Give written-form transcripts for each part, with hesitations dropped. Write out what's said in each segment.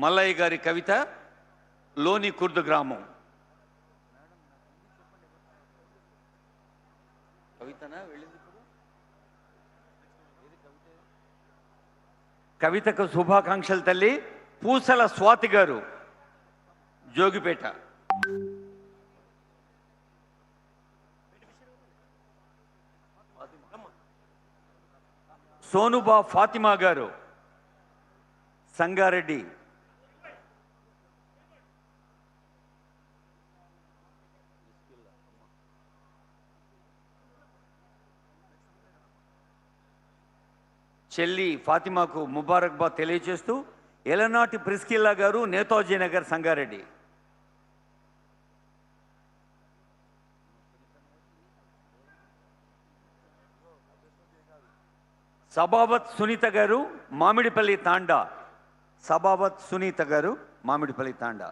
మల్లయ్య గారి కవిత లోని కుర్దు గ్రామం. కవితకు శుభాకాంక్షలు తల్లి. పూసల స్వాతి గారు జోగిపేట. సోనుబా ఫాతిమా గారు సంగారెడ్డి. చెల్లి ఫాతిమాకు ముబారక్బాద్ తెలియజేస్తూ ఎలనాటి ప్రిస్కిల్లా గారు నేతాజీ నగర్ సంగారెడ్డి. సబావత్ సునీత గారు మామిడిపల్లి తాండా. సబావత్ సునీత గారు మామిడిపల్లి తాండా.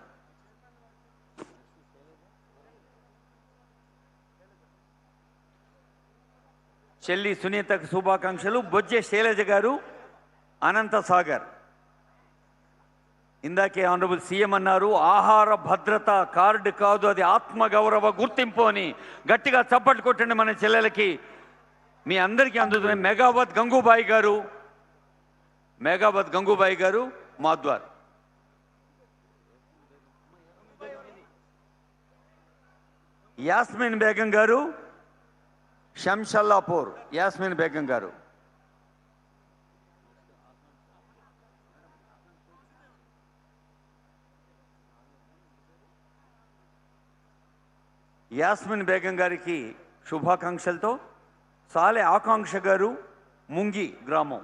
చెల్లి సునీతకు శుభాకాంక్షలు. బొజ్జె శైలజ గారు అనంత సాగర్. ఇందాకే ఆనరబుల్ సీఎం అన్నారు, ఆహార భద్రత కార్డు కాదు, అది ఆత్మగౌరవ గుర్తింపు అని. గట్టిగా చప్పట్లు కొట్టండి మన చెల్లెలకి. మీ అందరికీ అందుతున్నాయి. మెగావత్ గంగూబాయి గారు, మెగావత్ గంగూబాయి గారు మాద్వార్. యాస్మిన్ బేగం గారు శంషల్లాపూర్. యాస్మిన్ బేగం గారు. యాస్మిన్ బేగం గారికి శుభాకాంక్షలతో సాలె ఆకాంక్ష గారు ముంగి గ్రామం.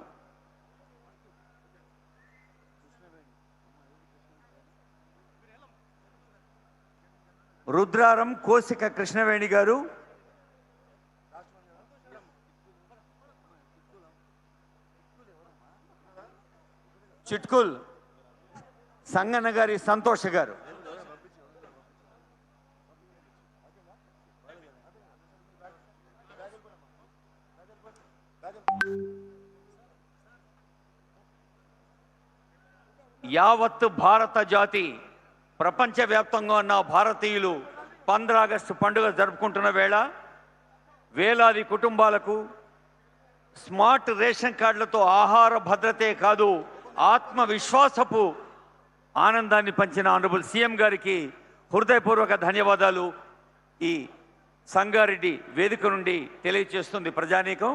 రుద్రారం కోసిక కృష్ణవేణి గారు. చిట్కుల్ సంగన్న గారి సంతోష్ గారు. యావత్ భారత జాతి, ప్రపంచవ్యాప్తంగా ఉన్న భారతీయులు 15 ఆగస్టు పండుగ జరుపుకుంటున్న వేళ వేలాది కుటుంబాలకు స్మార్ట్ రేషన్ కార్డులతో ఆహార భద్రతే కాదు ఆత్మవిశ్వాసపు ఆనందాన్ని పంచిన ఆనరబుల్ సీఎం గారికి హృదయపూర్వక ధన్యవాదాలు ఈ సంగారెడ్డి వేదిక నుండి తెలియజేస్తుంది ప్రజానీకం.